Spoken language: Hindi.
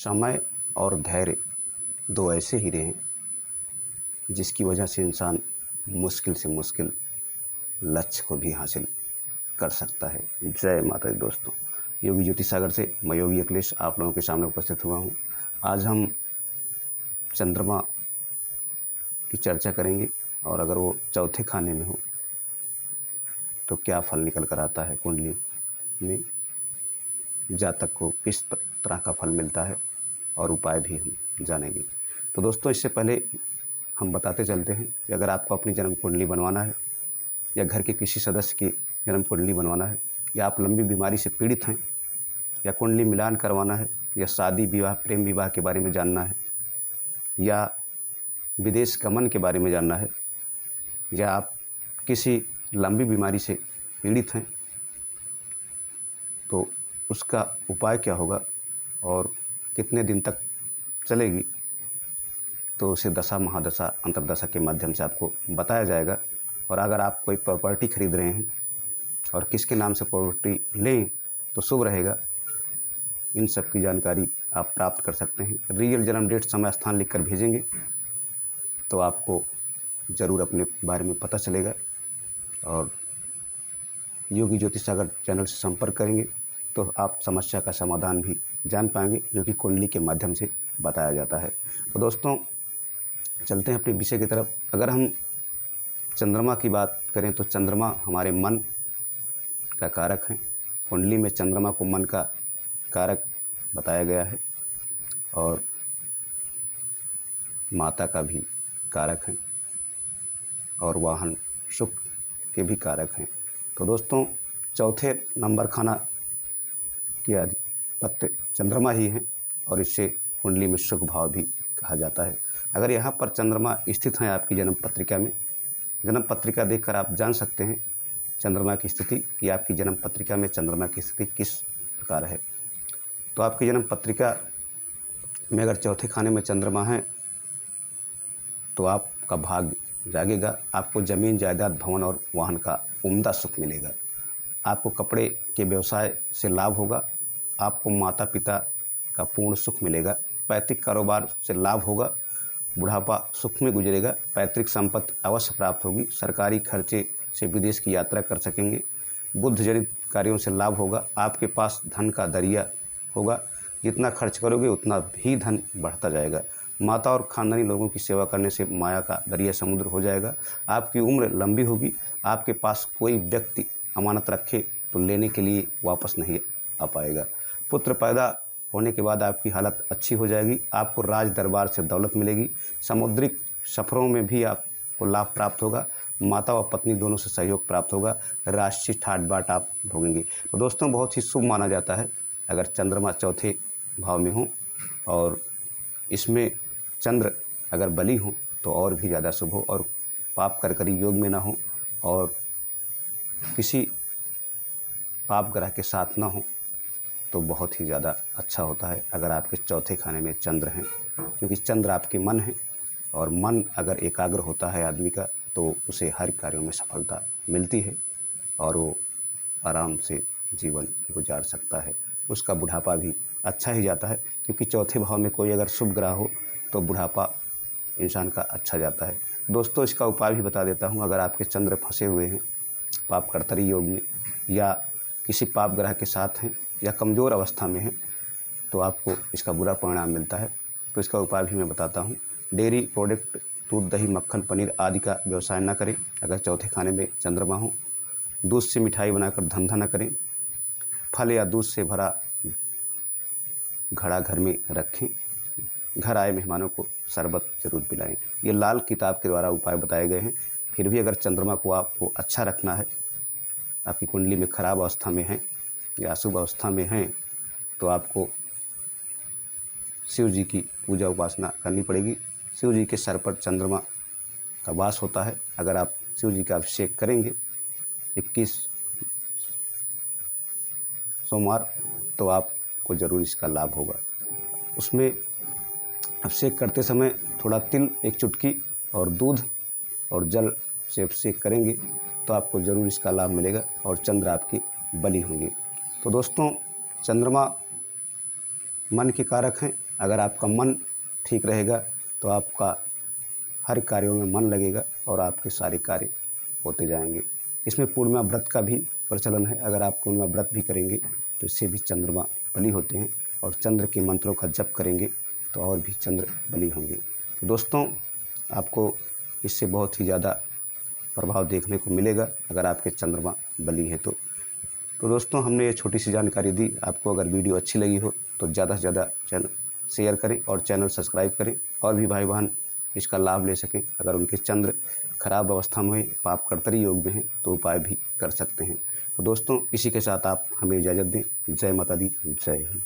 समय और धैर्य दो ऐसे हीरे हैं जिसकी वजह से इंसान मुश्किल से मुश्किल लक्ष्य को भी हासिल कर सकता है। जय माता दी दोस्तों। योगी ज्योति सागर से मैं योगी अखिलेश आप लोगों के सामने उपस्थित हुआ हूँ। आज हम चंद्रमा की चर्चा करेंगे और अगर वो चौथे खाने में हो तो क्या फल निकल कर आता है, कुंडली में जातक को किस तरह का फल मिलता है और उपाय भी हम जानेंगे। तो दोस्तों, इससे पहले हम बताते चलते हैं कि अगर आपको अपनी जन्म कुंडली बनवाना है या घर के किसी सदस्य की जन्म कुंडली बनवाना है या आप लंबी बीमारी से पीड़ित हैं या कुंडली मिलान करवाना है या शादी विवाह प्रेम विवाह के बारे में जानना है या विदेश गमन के बारे में जानना है या आप किसी लंबी बीमारी से पीड़ित हैं तो उसका उपाय क्या होगा और कितने दिन तक चलेगी, तो उसे दशा महादशा अंतरदशा के माध्यम से आपको बताया जाएगा। और अगर आप कोई प्रॉपर्टी खरीद रहे हैं और किसके नाम से प्रॉपर्टी लें तो शुभ रहेगा, इन सब की जानकारी आप प्राप्त कर सकते हैं। रियल जन्म डेट समय स्थान लिखकर भेजेंगे तो आपको ज़रूर अपने बारे में पता चलेगा और योगी ज्योति सागर चैनल से संपर्क करेंगे तो आप समस्या का समाधान भी जान पाएंगे, जो कि कुंडली के माध्यम से बताया जाता है। तो दोस्तों, चलते हैं अपने विषय की तरफ। अगर हम चंद्रमा की बात करें तो चंद्रमा हमारे मन का कारक है। कुंडली में चंद्रमा को मन का कारक बताया गया है और माता का भी कारक है और वाहन सुख के भी कारक हैं। तो दोस्तों, चौथे नंबर खाना की अधिपत्य चंद्रमा ही है और इससे कुंडली में सुख भाव भी कहा जाता है। अगर यहाँ पर चंद्रमा स्थित है आपकी जन्म पत्रिका में, जन्म पत्रिका देखकर आप जान सकते हैं चंद्रमा की स्थिति कि आपकी जन्म पत्रिका में चंद्रमा की स्थिति किस प्रकार है। तो आपकी जन्म पत्रिका में अगर चौथे खाने में चंद्रमा है तो आपका भाग्य जागेगा। आपको ज़मीन जायदाद भवन और वाहन का उम्दा सुख मिलेगा। आपको कपड़े के व्यवसाय से लाभ होगा। आपको माता पिता का पूर्ण सुख मिलेगा। पैतृक कारोबार से लाभ होगा। बुढ़ापा सुख में गुजरेगा। पैतृक संपत्ति अवश्य प्राप्त होगी। सरकारी खर्चे से विदेश की यात्रा कर सकेंगे। बुद्ध जनित कार्यों से लाभ होगा। आपके पास धन का दरिया होगा। जितना खर्च करोगे उतना भी धन बढ़ता जाएगा। माता और खानदानी लोगों की सेवा करने से माया का दरिया समुद्र हो जाएगा। आपकी उम्र लंबी होगी। आपके पास कोई व्यक्ति अमानत रखे तो लेने के लिए वापस नहीं आ पाएगा। पुत्र पैदा होने के बाद आपकी हालत अच्छी हो जाएगी। आपको राज दरबार से दौलत मिलेगी। समुद्रिक सफ़रों में भी आपको लाभ प्राप्त होगा। माता व पत्नी दोनों से सहयोग प्राप्त होगा। राष्ट्रीय ठाट बाट आप भोगेंगे। तो दोस्तों, बहुत ही शुभ माना जाता है अगर चंद्रमा चौथे भाव में हो और इसमें चंद्र अगर बली हो तो और भी ज़्यादा शुभ हो और पाप करकरी योग में ना हो और किसी पाप ग्रह के साथ ना हो तो बहुत ही ज़्यादा अच्छा होता है अगर आपके चौथे खाने में चंद्र हैं, क्योंकि चंद्र आपके मन है और मन अगर एकाग्र होता है आदमी का तो उसे हर कार्यों में सफलता मिलती है और वो आराम से जीवन गुजार सकता है। उसका बुढ़ापा भी अच्छा ही जाता है, क्योंकि चौथे भाव में कोई अगर शुभ ग्रह हो तो बुढ़ापा इंसान का अच्छा जाता है। दोस्तों, इसका उपाय भी बता देता हूँ। अगर आपके चंद्र फंसे हुए हैं पाप कर्तरी योग में या किसी पाप ग्रह के साथ हैं या कमज़ोर अवस्था में हैं तो आपको इसका बुरा परिणाम मिलता है। तो इसका उपाय भी मैं बताता हूँ। डेयरी प्रोडक्ट, दूध दही मक्खन पनीर आदि का व्यवसाय न करें अगर चौथे खाने में चंद्रमा हो। दूध से मिठाई बनाकर धंधा न करें। फल या दूध से भरा घड़ा घर में रखें। घर आए मेहमानों को शरबत जरूर पिलाएं। ये लाल किताब के द्वारा उपाय बताए गए हैं। फिर भी अगर चंद्रमा को आपको अच्छा रखना है, आपकी कुंडली में खराब अवस्था में है या अशुभ अवस्था में है, तो आपको शिव जी की पूजा उपासना करनी पड़ेगी। शिव जी के सर पर चंद्रमा का वास होता है। अगर आप शिव जी का अभिषेक करेंगे 21 सोमवार तो आपको ज़रूर इसका लाभ होगा। उसमें अभिषेक करते समय थोड़ा तिल, एक चुटकी और दूध और जल से अभिषेक करेंगे तो आपको ज़रूर इसका लाभ मिलेगा और चंद्र आपकी बली होंगे। तो दोस्तों, चंद्रमा मन के कारक हैं अगर आपका मन ठीक रहेगा तो आपका हर कार्यों में मन लगेगा और आपके सारे कार्य होते जाएंगे। इसमें पूर्णिमा व्रत का भी प्रचलन है। अगर आप पूर्णिमा व्रत भी करेंगे तो इससे भी चंद्रमा बली होते हैं, और चंद्र के मंत्रों का जप करेंगे तो और भी चंद्र बली होंगे। तो दोस्तों, आपको इससे बहुत ही ज़्यादा प्रभाव देखने को मिलेगा अगर आपके चंद्रमा बली है तो दोस्तों, हमने ये छोटी सी जानकारी दी। आपको अगर वीडियो अच्छी लगी हो तो ज़्यादा से ज़्यादा चैनल शेयर करें और चैनल सब्सक्राइब करें, और भी भाई बहन इसका लाभ ले सकें। अगर उनके चंद्र खराब अवस्था में पाप कर्तरी योग में हैं तो उपाय भी कर सकते हैं। तो दोस्तों, इसी के साथ आप हमें इजाज़त दें। जय माता दी, जय हिंद।